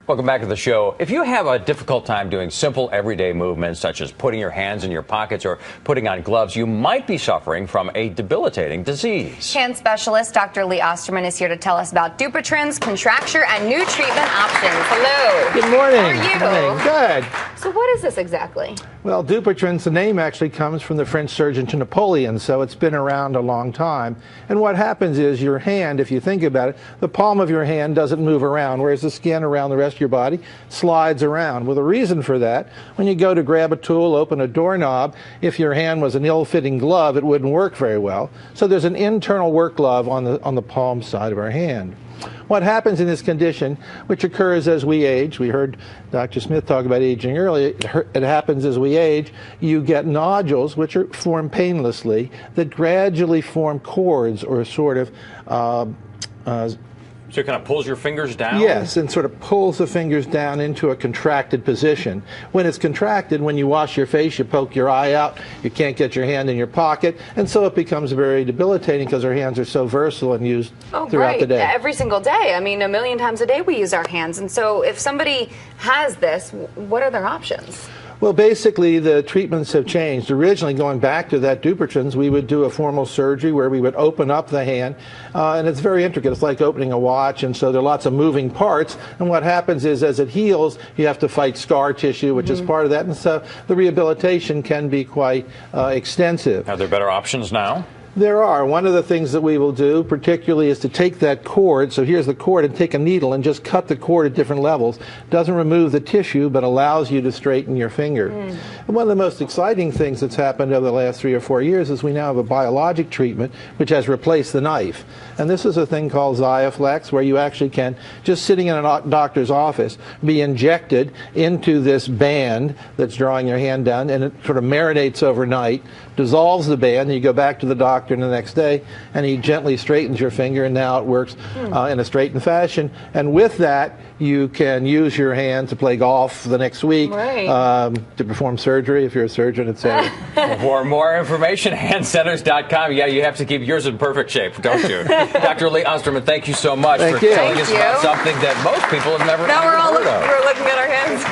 Welcome back to the show. If you have a difficult time doing simple everyday movements such as putting your hands in your pockets or putting on gloves, you might be suffering from a debilitating disease. Hand specialist Dr. Lee Osterman is here to tell us about Dupuytren's, contracture, and new treatment options. Hello. Good morning. How are you? Good morning. Good. So what is this exactly? Well, Dupuytren's, the name actually comes from the French surgeon to Napoleon, so it's been around a long time. And what happens is your hand, if you think about it, the palm of your hand doesn't move around, whereas the skin around the rest of your body slides around. Well, the reason for that, when you go to grab a tool, open a doorknob, if your hand was an ill-fitting glove, it wouldn't work very well. So there's an internal work glove on the palm side of our hand. What happens in this condition, which occurs as we age, we heard Dr. Smith talk about aging earlier, it happens as we age, you get nodules which are formed painlessly that gradually form cords or sort of So it kind of pulls your fingers down? Yes, and sort of pulls the fingers down into a contracted position. When it's contracted, when you wash your face, you poke your eye out, you can't get your hand in your pocket, and so it becomes very debilitating because our hands are so versatile and used throughout the day. Every single day. I mean, a million times a day we use our hands. And so if somebody has this, what are their options? Well, basically, the treatments have changed. Originally, going back to that Dupuytren's, we would do a formal surgery where we would open up the hand, and it's very intricate. It's like opening a watch, and so there are lots of moving parts. And what happens is, as it heals, you have to fight scar tissue, which is part of that, and so the rehabilitation can be quite extensive. Are there better options now? There are. One of the things that we will do particularly is to take that cord, so here's the cord, and take a needle and just cut the cord at different levels. Doesn't remove the tissue, but allows you to straighten your finger. And one of the most exciting things that's happened over the last 3 or 4 years is we now have a biologic treatment which has replaced the knife. And this is a thing called Xiaflex, where you actually can, just sitting in a doctor's office, be injected into this band that's drawing your hand down, and it sort of marinates overnight, dissolves the band, and you go back to the doctor the next day, and he gently straightens your finger, and now it works in a straightened fashion. And with that, you can use your hand to play golf the next week, to perform surgery if you're a surgeon, etc. For more information, handcenters.com. Yeah, you have to keep yours in perfect shape, don't you? Dr. Lee Osterman, thank you so much for telling us about something that most people have never heard of. We're looking at our hands.